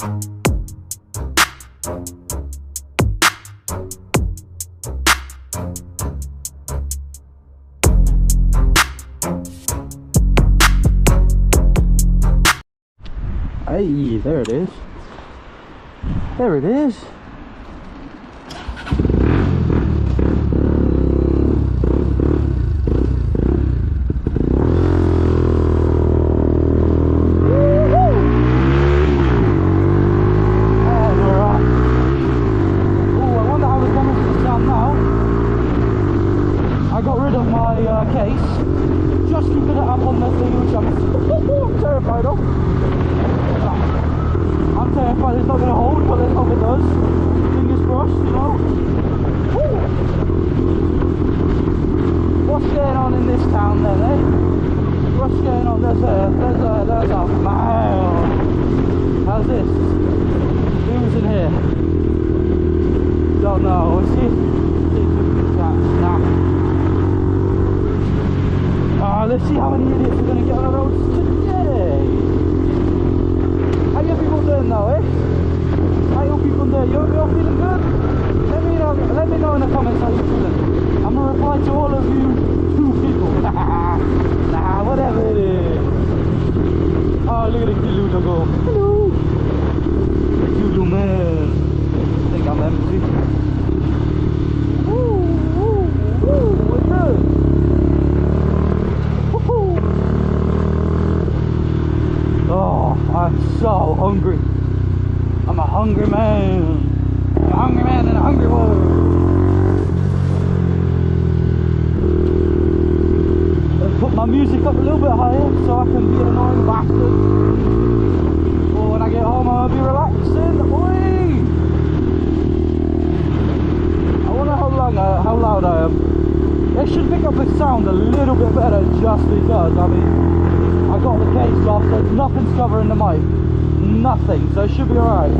Hey, there it is. There it is. Let's see how many idiots are going to get on the roads today. How you people doing now, eh? How you people doing? You're feeling good? Let me know in the comments how you're feeling. I'm going to reply to all of you 2 people. Nah, whatever it is. Oh, look at the Kiludo go. Hello. The Kiludo man. I think I'm empty. Woo, woo, woo, what's good? Oh, I'm so hungry. I'm a hungry man. I'm a hungry man and a hungry boy. Let's put my music up a little bit higher so I can be an annoying bastard. Or when I get home I'll be relaxing. Oi! I wonder how loud I am. It should pick up the sound a little bit better just because, I mean, I got the case off, so nothing's covering the mic. Nothing, so it should be alright.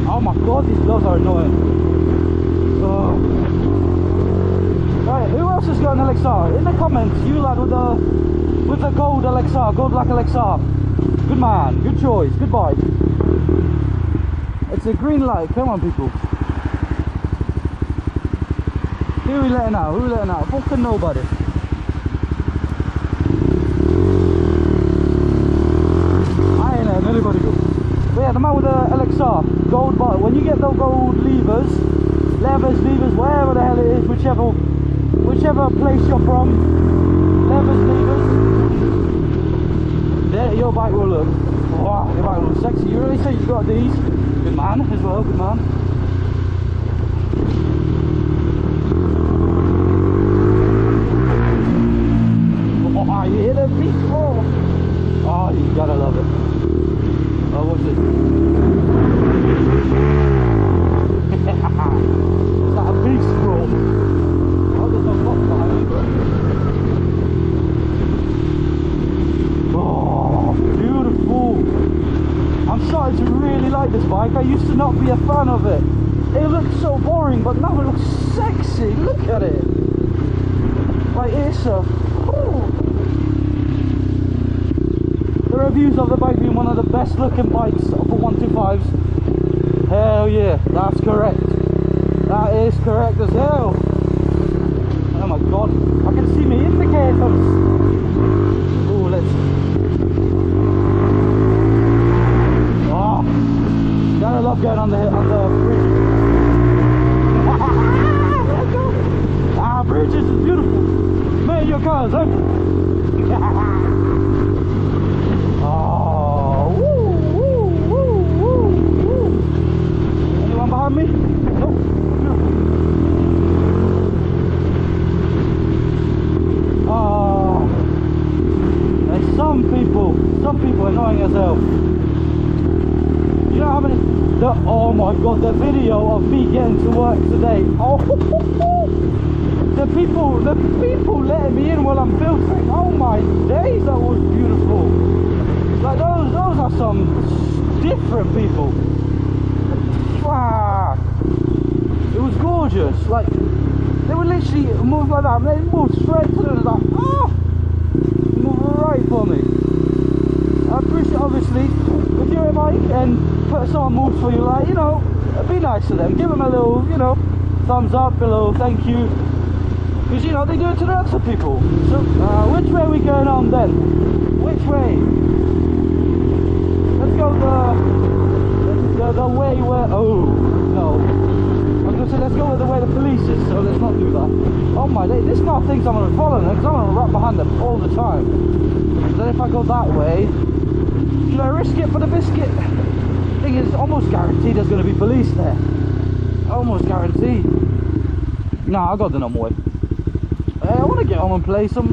Oh my god, these gloves are annoying. Oh. Right, who else has got an Lxr? In the comments, you lad with the gold Lxr, gold black Lxr. Good man, good choice, good bike. It's a green light, come on people. Who are we letting out? Who are we letting out? Fucking nobody. Anybody go. But yeah, the man with the Lxr, gold button. When you get the gold levers, wherever the hell it is, whichever place you're from, levers, there your bike will look. Wow, your bike will look sexy. You really say you've got these? Good man as well, good man. Oh, you hear the beat? Oh, you gotta love it. Oh, what's it? Is that a beast, bro? Oh, there's no clock behind me, bro. Oh, beautiful. I'm starting to really like this bike. I used to not be a fan of it. It looked so boring, but now it looks sexy. Look at it. Like, it's a... The reviews of the bike being one of the best looking bikes for 125s. Hell yeah, that's correct. That is correct as hell. Oh my god, I can see me indicators. Oh, let's. Oh, gotta love going on the bridge. Ah, bridges is beautiful. Man, your cars, huh? Oh, woo, woo, woo, woo, woo. Anyone behind me? Nope. Oh, there's some people annoying as hell. You know how many? Oh my god, the video of me getting to work today. Oh, the people letting me in while I'm filtering. Oh my days, that was beautiful. Like those are some different people. Wow, it was gorgeous. Like they would literally move like that. They moved straight through. Like, oh, move right for me. if someone moves for you, like, you know, be nice to them. Give them a little, you know, thumbs up, a little thank you. Because, you know, they do it to the other people. So, which way are we going on then? Which way? Let's go the way where... Oh, no. I was going to say, let's go with the way the police is, so let's not do that. Oh my, this car thinks I'm going to follow them, because I'm going to run behind them all the time. Then if I go that way, should I risk it for the biscuit? Thing is, almost guaranteed there's going to be police there. Almost guaranteed. Nah, I got the normal way. I want to get home and play some...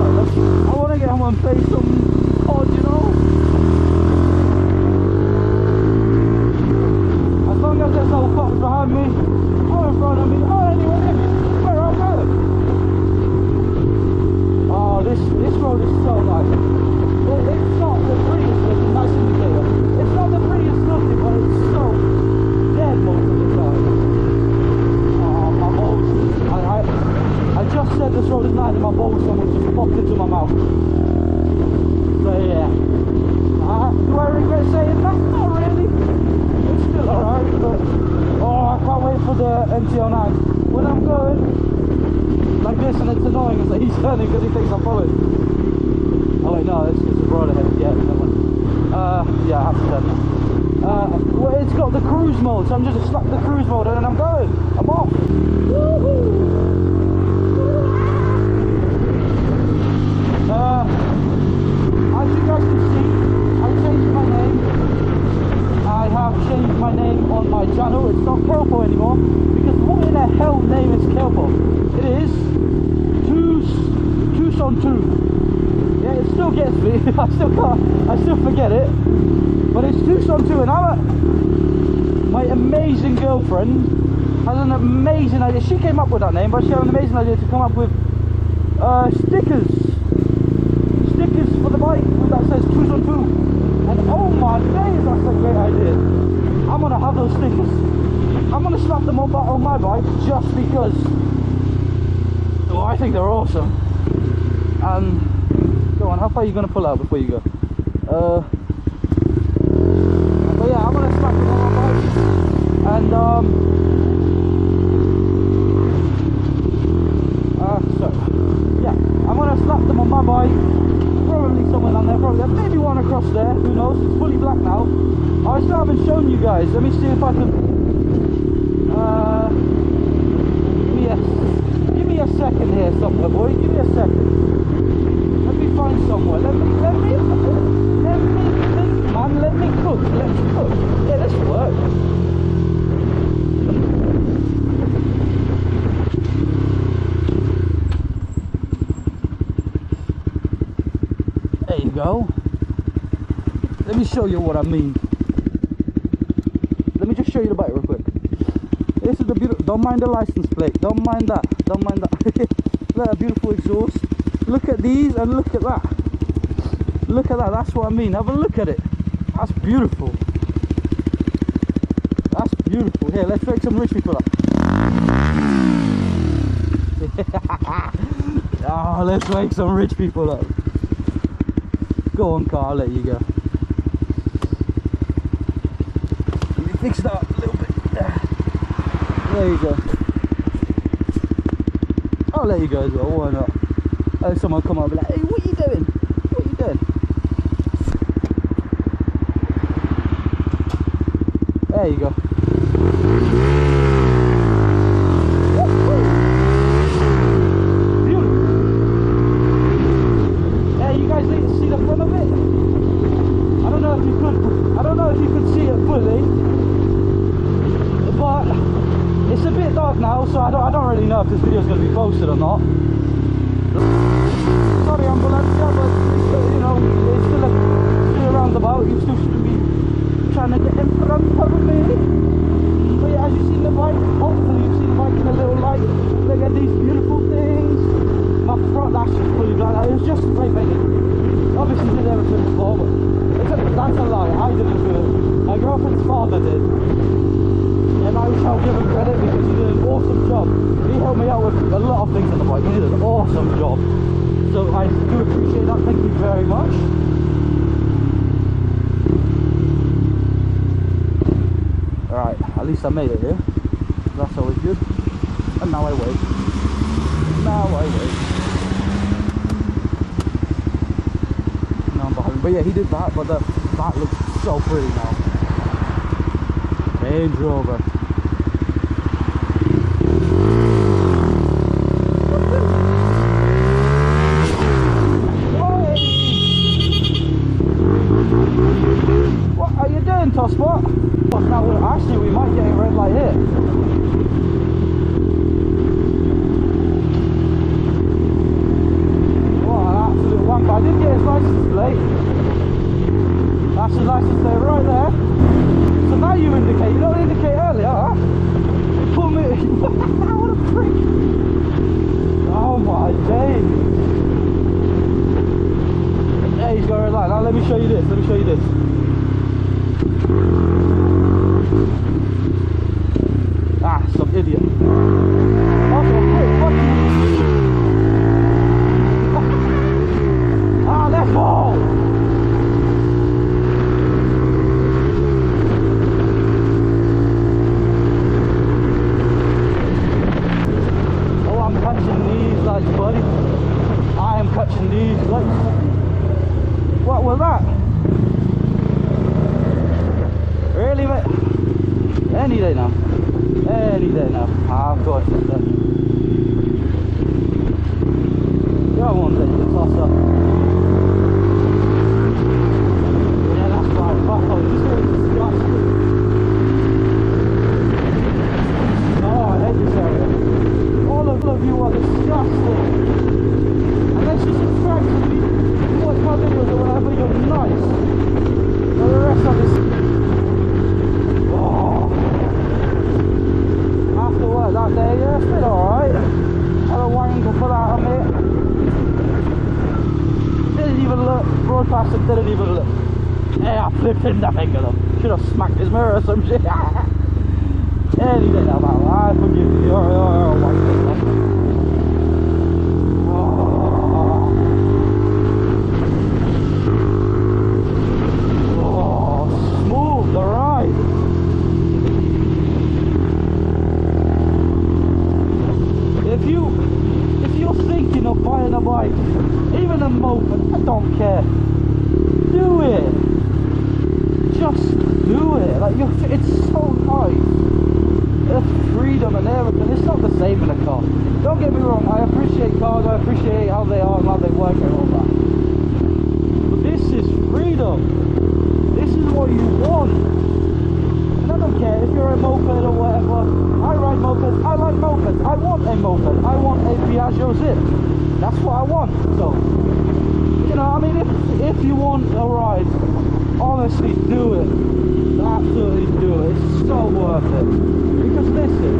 I want to get home and play some COD, you know? As long as there's no cops behind me, or in front of me, or anywhere near me, where I'm going. Oh, this road is so nice. It's not the prettiest looking, nice indicator. It's not the prettiest looking, but it's so dead most of the time. Oh, my balls. I just said this road is nice and my balls almost just popped into my mouth. So yeah. Do I regret saying that? Not really. It's still alright, but oh, I can't wait for the MT-09. When I'm going like this and it's annoying, it's like he's turning because he thinks I'm following. Oh wait, no, it's a road ahead. Yeah, that one. Yeah, I have to turn. Well, it's got the cruise mode, so I'm just slap the cruise mode and then I'm going. I'm off. Woohoo! As you guys can see, I changed my name. I have changed my name on my channel. It's not Kelpo anymore, because what in the hell name is Kelpo? It is Tucson 2. Yeah, it still gets me. I still forget it. But it's Tucson 2, and my amazing girlfriend has an amazing idea. She came up with that name, but she had an amazing idea to come up with stickers for the bike that says Tucson 2. And oh my days, that's a great idea. I'm gonna have those stickers. I'm gonna slap them on my bike just because. Oh, I think they're awesome. And go on, how far are you gonna pull out before you go? But yeah, I'm gonna slap them on my bike. And so yeah, I'm gonna slap them on my bike. Probably someone down there, probably maybe one across there, who knows. It's fully black now. I still haven't shown you guys. Let me see if I can give me a second here somewhere, boy. Give me a second. Let me find somewhere. Let me think, man. Let me cook. Let's cook. Yeah, this will work. There you go. Let me show you what I mean. Let me just show you the bike real quick. This is the beautiful. Don't mind the license plate. Don't mind that. Don't mind that. Look at beautiful exhaust. Look at these and look at that. Look at that. That's what I mean. Have a look at it. That's beautiful. That's beautiful. Here, let's make some rich people up. Oh, let's make some rich people up. Go on, car, I'll let you go. Let me fix that up a little bit. There you go. I'll let you go as well, why not? Let someone come up and be like, hey, what are you doing? What are you doing? There you go. Now, so I don't really know if this video is going to be posted or not. Sorry, ambulance, yeah, but you know, it's still a roundabout. You still should be trying to get in front of me. But yeah, as you see the bike, hopefully you've seen the bike in a little light. Look at these beautiful things. My front lash is fully black. It was just spray painted. Obviously did everything before, but that's a lie. I didn't do it. My girlfriend's father did. And I shall give him credit because he did an awesome job. He helped me out with a lot of things on the bike. He did an awesome job. So I do appreciate that. Thank you very much. least I made it here. That's always good. And now I wait. Now I wait. No, I'm behind. But yeah, he did that, but that looks so pretty now. Range Rover. What are you doing, Tosspot? Now, actually, we might get a red light here. What an absolute wanker. I did get his license plate. That's his license plate right there. So now you indicate. You don't indicate earlier, huh? Pull me. What a freak. Oh my days. Yeah, he's got a red light. Now let me show you this. Let me show you this. Ah, some idiot. Also, hey, fuck you. Ah, let's go! Oh, I'm catching these lights, buddy. I am catching these lights. What was that? Really, mate? Any day now. Any day now. Ah, of course it's there. Go on, then, you toss up. Yeah, that's right. Fuck off. This is disgusting. Oh, I hate this area. All of you are disgusting. Unless you subscribe to me, you watch my videos or whatever, you're nice. But the rest of this. After work that day, yeah, it's been alright. Had a wangle for that on it. Didn't even look. Broadcaster didn't even look. Hey, I flipped in that finger though. Should have smacked his mirror or some shit. Any day now, man. I forgive you. You're a white thing. Oh, smooth the ride. If you're thinking of buying a bike, even a moped, I don't care. Do it. Just do it. Like it's so nice. The freedom and everything. It's not the same in a car. Don't get me wrong. I appreciate cars. I appreciate how they are and how they work and all that. But this is freedom. This is what you want. I don't care if you're a moped or whatever. I ride mopeds, I like mopeds. I want a moped. I want a Piaggio Zip. That's what I want. So, you know, I mean, if you want a ride, honestly, do it. Absolutely do it. It's so worth it. Because listen,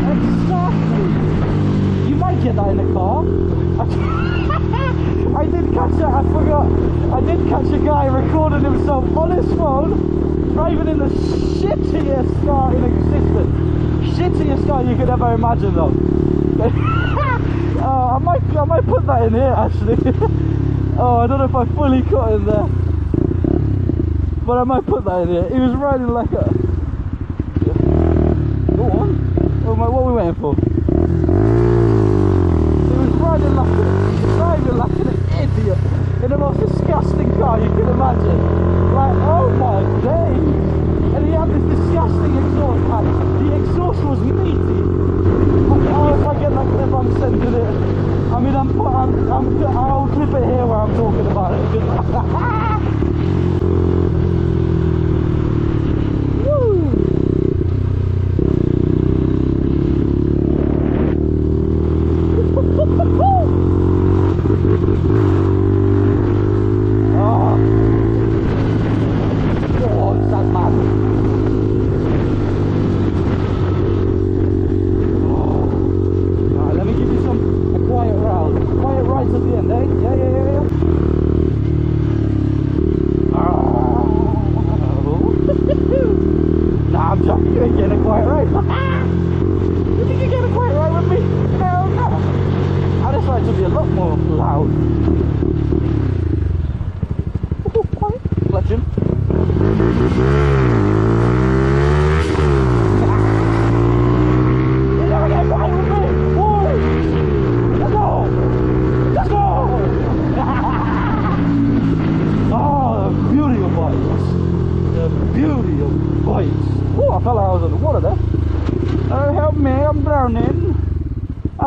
exactly. You might get that in the car. I did catch it, I forgot. I did catch a guy recording himself on his phone, driving in the shittiest car in existence. Shittiest car you could ever imagine though. I might put that in here actually. Oh, I don't know if I fully caught him there. But I might put that in here. He was riding like a... Go on. Oh my, what are we waiting for? He was driving like an idiot in the most disgusting car you can imagine. Like, oh my days! And he had this disgusting exhaust pan. The exhaust was meaty. Oh, if I get that clip, I'm sending it. I mean, I'll clip it here where I'm talking about it.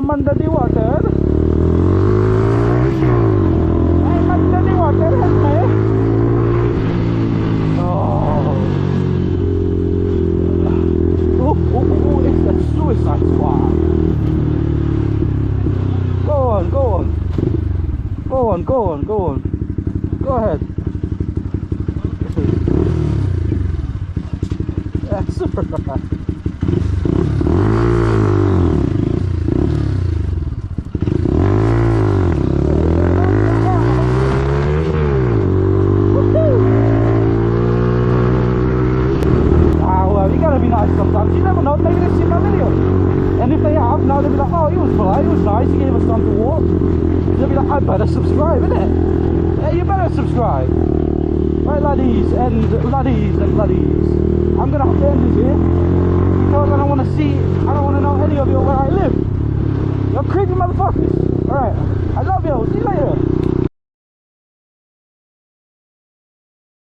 I'm under the water. I'm under the water, help me. Oh, it's the suicide squad. Go on. Go ahead. That's right. Sometimes you never know, maybe they've seen my video, and if they have, now they'll be like, oh, he was polite, he was nice, he gave us time to walk. They'll be like, I better subscribe, innit? Yeah, you better subscribe. Right, laddies and laddies. I'm gonna have to end this here because I don't want to know any of you where I live. You're creepy motherfuckers. Alright, I love you, see you later.